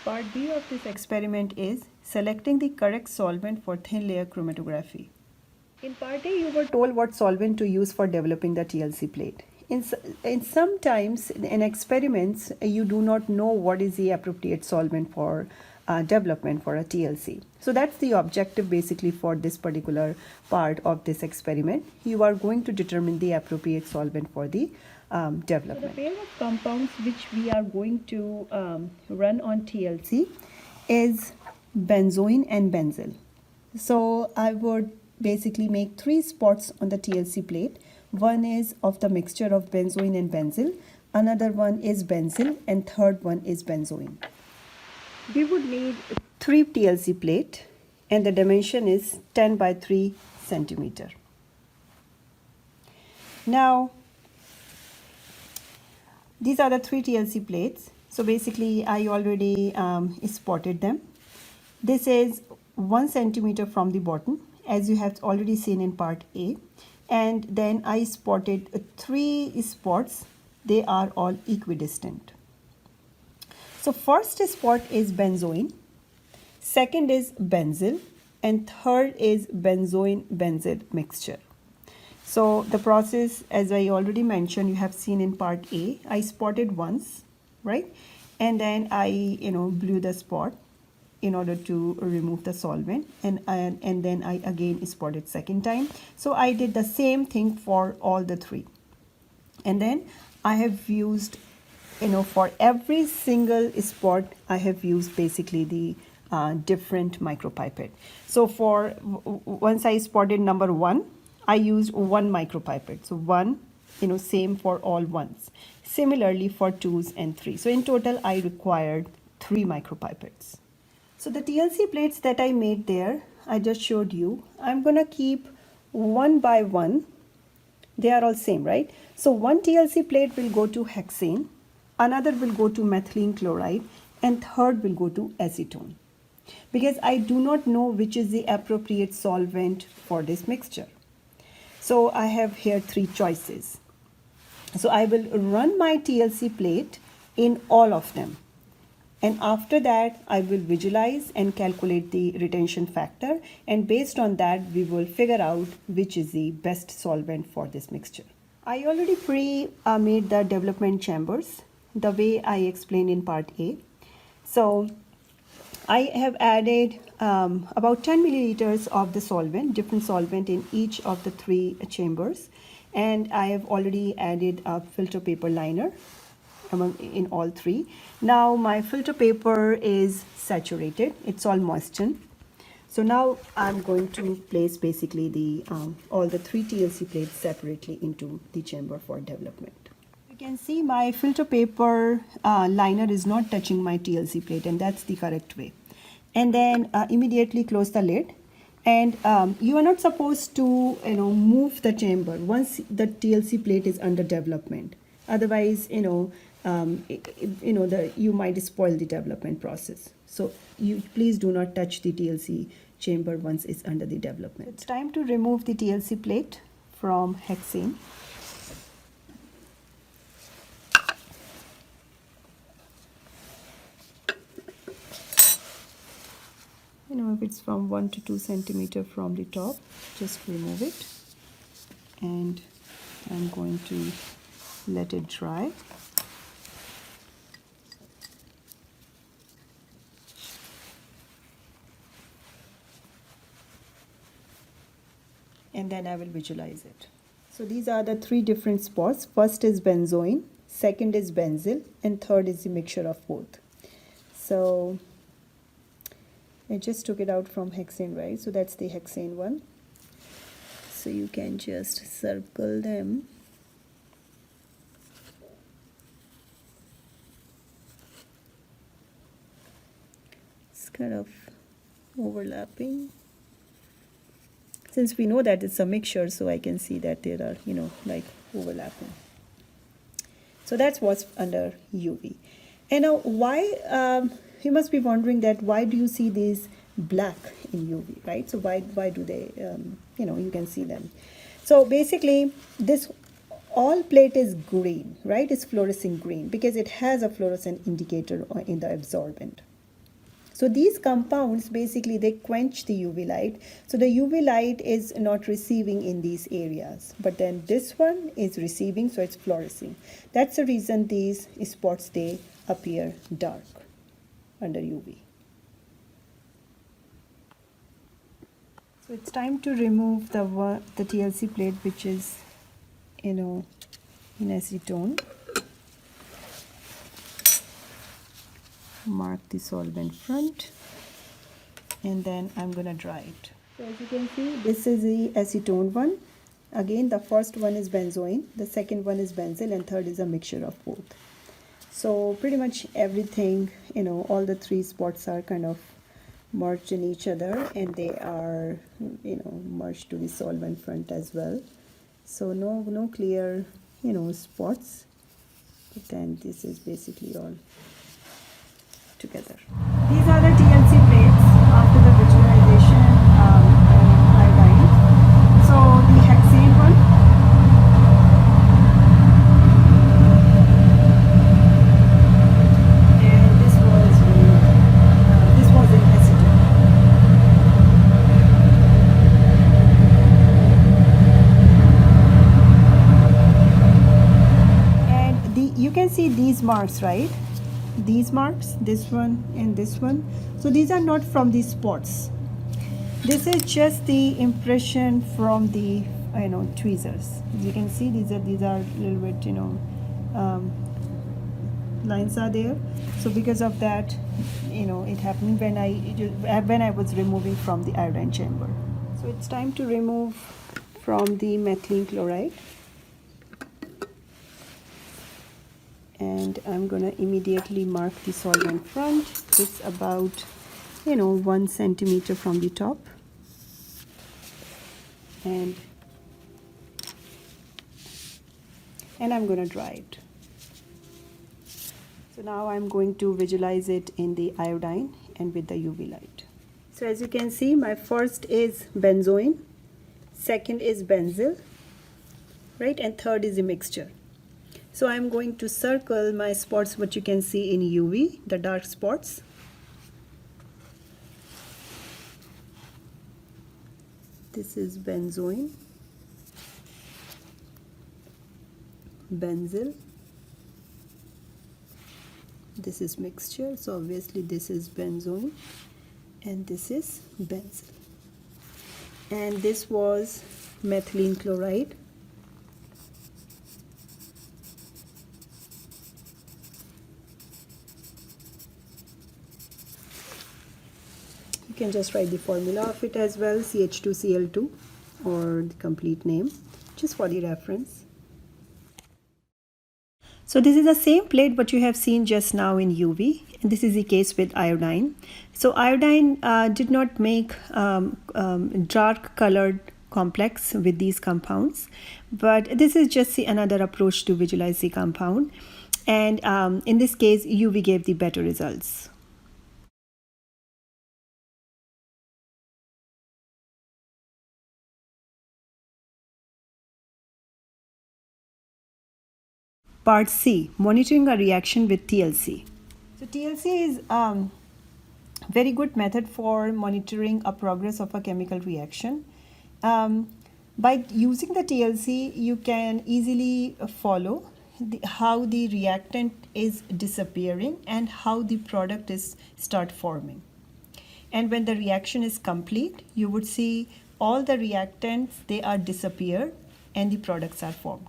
Part B of this experiment is selecting the correct solvent for thin layer chromatography. In part A, you were told what solvent to use for developing the TLC plate. In sometimes in experiments, you do not know what is the appropriate solvent for development for a TLC. So that's the objective basically for this particular part of this experiment. You are going to determine the appropriate solvent for the development. So the pair of compounds which we are going to run on TLC is benzoin and benzyl. So I would basically make 3 spots on the TLC plate. One is of the mixture of benzoin and benzyl, another one is benzyl, and third one is benzoin. We would need 3 TLC plate and the dimension is 10 by 3 centimeter. Now these are the 3 TLC plates. So basically I already spotted them. This is 1 centimeter from the bottom, as you have already seen in part A. And then I spotted 3 spots. They are all equidistant. So first spot is benzoin, second is benzyl, and third is benzoin-benzyl mixture. So the process, as I already mentioned, you have seen in part A, I spotted once, right? And then I, blew the spot in order to remove the solvent, and then I again spotted second time. So I did the same thing for all the 3. And then I have used, for every single spot, I have used basically the different micropipette. So for once I spotted number 1, I used 1 micropipette. So 1, same for all ones. Similarly for 2s and 3. So in total, I required 3 micropipettes. So the TLC plates that I made there, I just showed you. I'm going to keep one by one. They are all same, right? So one TLC plate will go to hexane, another will go to methylene chloride, and third will go to acetone. Because I do not know which is the appropriate solvent for this mixture. So I have here 3 choices. So I will run my TLC plate in all of them. And after that, I will visualize and calculate the retention factor. And based on that, we will figure out which is the best solvent for this mixture. I already pre-made the development chambers the way I explained in part A. So I have added about 10 milliliters of the solvent, different solvent in each of the 3 chambers. And I have already added a filter paper liner in all 3. Now my filter paper is saturated. It's all moistened. So now I'm going to place basically the all the 3 TLC plates separately into the chamber for development. You can see my filter paper liner is not touching my TLC plate, and that's the correct way. And then immediately close the lid. And you are not supposed to move the chamber once the TLC plate is under development. Otherwise, you might spoil the development process. So you please do not touch the TLC chamber once it's under the development. It's time to remove the TLC plate from hexane. If it's from 1 to 2 centimeter from the top, just remove it. And I'm going to let it dry. And then I will visualize it. So these are the 3 different spots. First is benzoin, second is benzyl, and third is the mixture of both. So I just took it out from hexane, right? So that's the hexane one. So you can just circle them. It's kind of overlapping. Since we know that it's a mixture, so I can see that there are, like overlapping. So that's what's under UV. And now why, you must be wondering that why do you see these black in UV, right? So why do they, you can see them. So basically this all plate is green, right? It's fluorescent green because it has a fluorescent indicator in the absorbent. So these compounds basically they quench the UV light. So the UV light is not receiving in these areas, but then this one is receiving, so it's fluorescing. That's the reason these spots they appear dark under UV. So it's time to remove the TLC plate, which is, in acetone. Mark the solvent front, and then I'm gonna dry it. So as you can see, this is the acetone one. Again, the first one is benzoin, the second one is benzyl, and third is a mixture of both. So pretty much everything, all the three spots are kind of merged in each other, and they are, merged to the solvent front as well. So no clear, spots. But then this is basically all together. These are the TLC plates after the visualization and iodine. So the hexane one, and this was in acetone. And you can see these marks, right? These marks, this one and this one. So these are not from the spots. This is just the impression from the tweezers. As you can see, these are a little bit lines are there. So because of that, it happened when I was removing from the iodine chamber. So it's time to remove from the methylene chloride. And I'm gonna immediately mark the solvent front. It's about 1 centimeter from the top, and I'm gonna dry it. So now I'm going to visualize it in the iodine and with the UV light. So as you can see, my first is benzoin, second is benzyl, right, and third is a mixture. So I'm going to circle my spots, what you can see in UV, the dark spots. This is benzoin, benzyl, this is mixture, so obviously this is benzoin, and this is benzyl. And this was methylene chloride. You can just write the formula of it as well, CH2Cl2, or the complete name, just for the reference. So this is the same plate what you have seen just now in UV, and this is the case with iodine. So iodine did not make dark colored complex with these compounds, but this is just another approach to visualize the compound, and in this case UV gave the better results. Part C, monitoring a reaction with TLC. So TLC is very good method for monitoring a progress of a chemical reaction. By using the TLC, you can easily follow how the reactant is disappearing and how the product is start forming. And when the reaction is complete, you would see all the reactants, they are disappeared and the products are formed.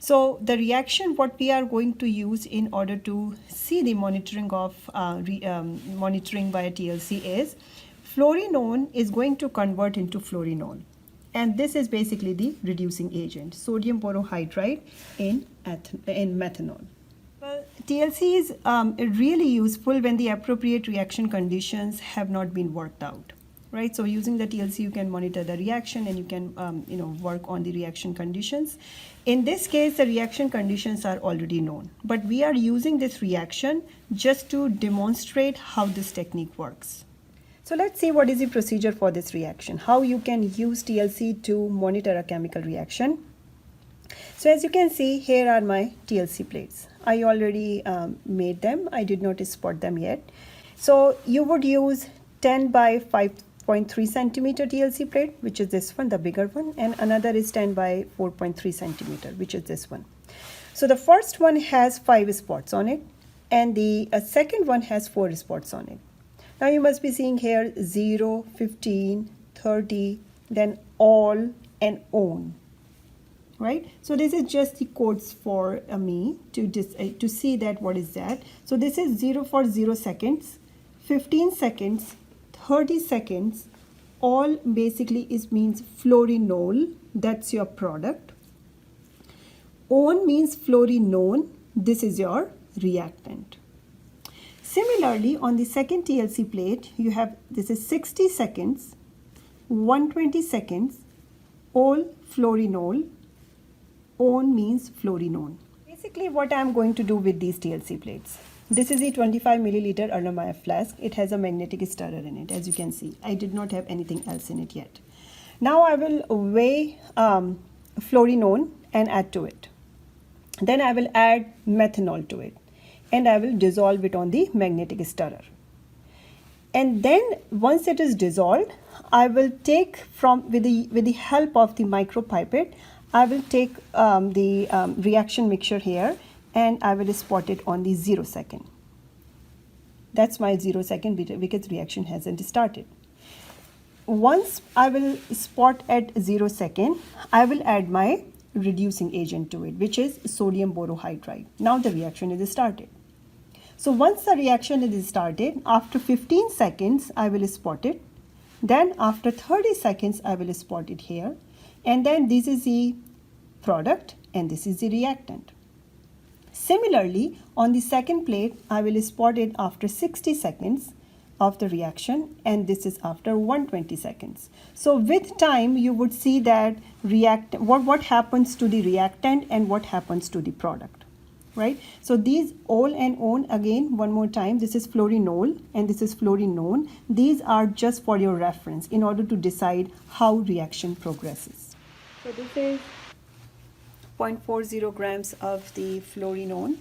So the reaction what we are going to use in order to see the monitoring of monitoring by TLC is fluorinone is going to convert into fluorinol, and this is basically the reducing agent, sodium borohydride in methanol. Well, TLC is really useful when the appropriate reaction conditions have not been worked out. Right, so using the TLC, you can monitor the reaction and you can, work on the reaction conditions. In this case, the reaction conditions are already known, but we are using this reaction just to demonstrate how this technique works. So let's see what is the procedure for this reaction, how you can use TLC to monitor a chemical reaction. So as you can see, here are my TLC plates. I already made them. I did not spot them yet. So you would use 10 by 5.3 centimeter TLC plate, which is this one, the bigger one, and another is 10 by 4.3 centimeter, which is this one. So the first one has 5 spots on it, and the second one has 4 spots on it. Now you must be seeing here 0, 15, 30, then all and on. Right? So this is just the codes for me to see that what is that. So this is 0 for 0 seconds, 15 seconds, 30 seconds, all basically means fluorinol, that's your product. On means fluorinone, this is your reactant. Similarly, on the second TLC plate, you have, this is 60 seconds, 120 seconds, all fluorinol, on means fluorinone. Basically what I am going to do with these TLC plates. This is a 25 milliliter Erlenmeyer flask. It has a magnetic stirrer in it, as you can see. I did not have anything else in it yet. Now I will weigh fluorinone and add to it. Then I will add methanol to it, and I will dissolve it on the magnetic stirrer. And then once it is dissolved, I will take with the help of the micropipette, I will take the reaction mixture here, and I will spot it on the 0 second. That's my 0 second because reaction hasn't started. Once I will spot at 0 second, I will add my reducing agent to it, which is sodium borohydride. Now the reaction is started. So once the reaction is started, after 15 seconds, I will spot it. Then after 30 seconds, I will spot it here. And then this is the product and this is the reactant. Similarly, on the second plate, I will spot it after 60 seconds of the reaction, and this is after 120 seconds. So with time, you would see that what happens to the reactant and what happens to the product, right? So these all and on, again, one more time, this is fluorinol and this is fluorinone. These are just for your reference in order to decide how reaction progresses. So this is 0.40 grams of the fluorinone.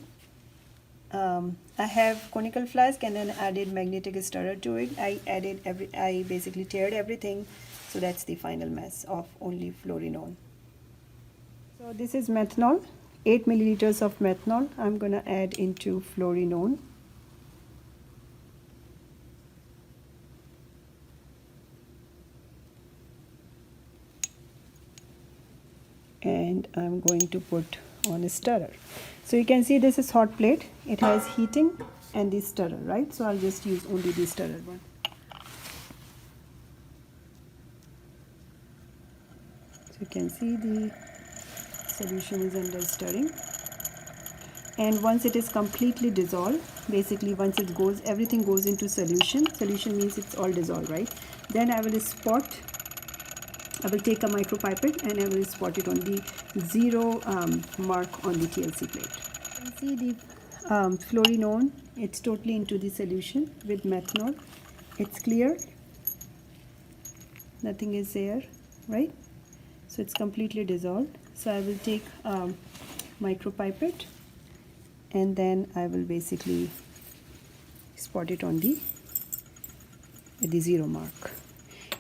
I have conical flask and then added magnetic stirrer to it. I basically tiered everything, so that's the final mess of only fluorinone. So this is methanol, 8 milliliters of methanol. I'm gonna add into fluorinone. And I'm going to put on a stirrer. So you can see this is hot plate. It has heating and the stirrer, right? So I'll just use only the stirrer one. So you can see the solution is under stirring. And once it is completely dissolved, basically once it goes, everything goes into solution. Solution means it's all dissolved, right? Then I will take a micropipette and I will spot it on the 0 mark on the TLC plate. You can see the fluorinone, it's totally into the solution with methanol. It's clear, nothing is there, right? So it's completely dissolved. So I will take micropipette and then I will basically spot it on the 0 mark.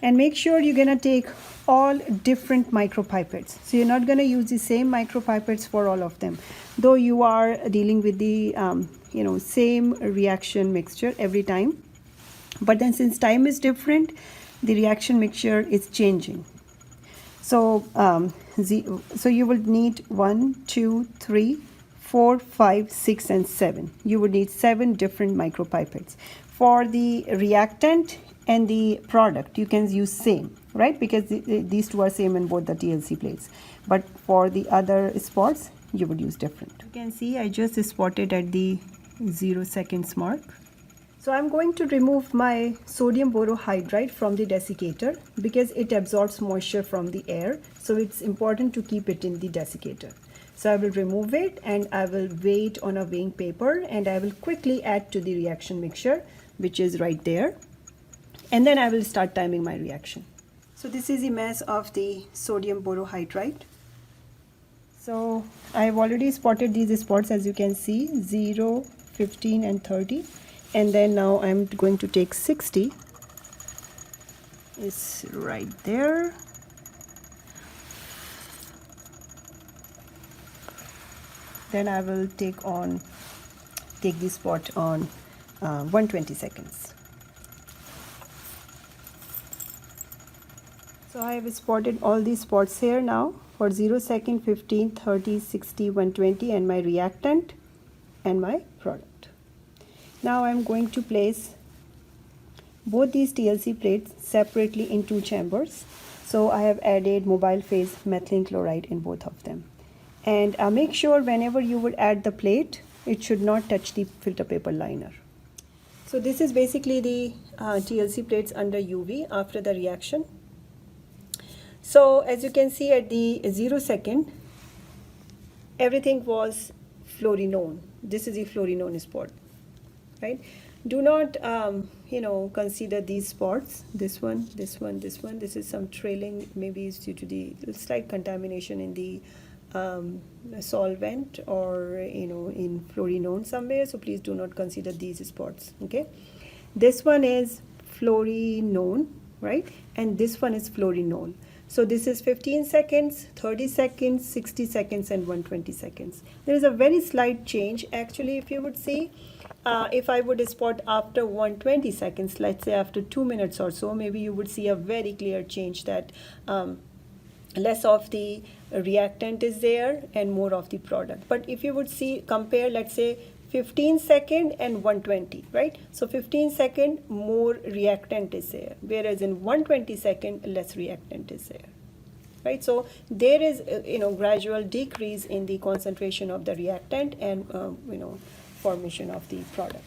And make sure you're gonna take all different micropipettes. So you're not gonna use the same micropipettes for all of them. Though you are dealing with the same reaction mixture every time. But then since time is different, the reaction mixture is changing. So, so you will need 1, 2, 3, 4, 5, 6, and 7. You would need 7 different micropipettes. For the reactant and the product, you can use same, right? Because these two are same in both the TLC plates. But for the other spots, you would use different. You can see I just spotted at the 0 seconds mark. So I'm going to remove my sodium borohydride from the desiccator because it absorbs moisture from the air. So it's important to keep it in the desiccator. So I will remove it and I will weigh it on a weighing paper and I will quickly add to the reaction mixture, which is right there. And then I will start timing my reaction. So this is the mass of the sodium borohydride. So I have already spotted these spots, as you can see, 0, 15 and 30. And then now I'm going to take 60. It's right there. Then I will take the spot on 120 seconds. So I have spotted all these spots here now for 0 second, 15, 30, 60, 120 and my reactant and my product. Now I'm going to place both these TLC plates separately in 2 chambers. So I have added mobile phase methylene chloride in both of them. And make sure whenever you would add the plate, it should not touch the filter paper liner. So this is basically the TLC plates under UV after the reaction. So as you can see at the 0 second, everything was fluorinone. This is the fluorinone spot, right? Do not, consider these spots. This one, this one, this one. This is some trailing, maybe it's due to the slight contamination in the solvent or, in fluorinone somewhere. So please do not consider these spots, okay? This one is fluorinone, right? And this one is fluorinol. So this is 15 seconds, 30 seconds, 60 seconds, and 120 seconds. There is a very slight change. Actually, if you would see, if I would spot after 120 seconds, let's say after 2 minutes or so, maybe you would see a very clear change that less of the reactant is there and more of the product. But if you would see, compare, let's say 15 second and 120, right? So 15 second more reactant is there, whereas in 120 second less reactant is there, right? So there is gradual decrease in the concentration of the reactant and formation of the product.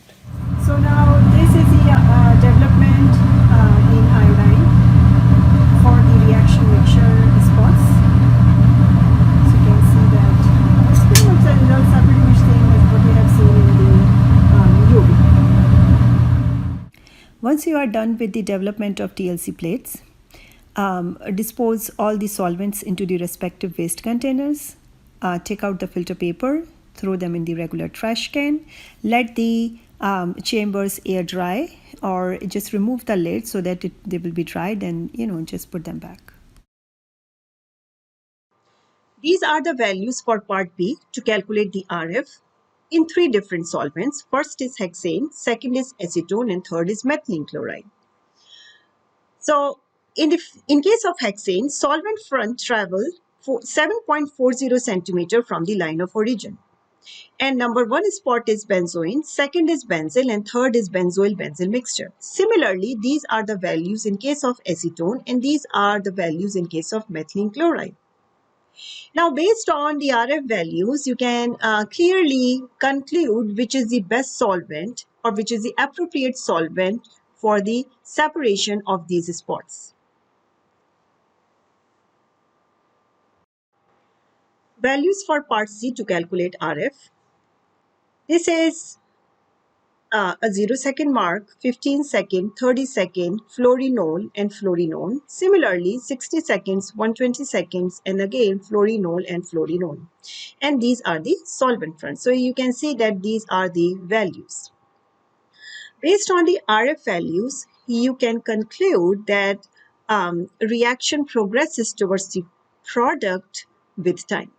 So now this is the development in iodine for the reaction mixture spots. So you can see that it's pretty much the results are pretty much same as what we have seen in the UV. Once you are done with the development of TLC plates, dispose all the solvents into the respective waste containers, take out the filter paper, throw them in the regular trash can, let the chambers air dry, or just remove the lid so that they will be dried, and just put them back. These are the values for part B to calculate the RF in 3 different solvents. First is hexane, second is acetone, and third is methylene chloride. So in case of hexane, solvent front travel for 7.40 centimeter from the line of origin. And number 1 spot is benzoin, second is benzyl, and third is benzoyl-benzyl mixture. Similarly, these are the values in case of acetone, and these are the values in case of methylene chloride. Now, based on the RF values, you can clearly conclude which is the best solvent or which is the appropriate solvent for the separation of these spots. Values for part C to calculate RF. This is a 0 second mark, 15 second, 30 second, fluorinol and fluorinone. Similarly, 60 seconds, 120 seconds, and again fluorinol and fluorinone. And these are the solvent fronts. So you can see that these are the values. Based on the RF values, you can conclude that reaction progresses towards the product with time.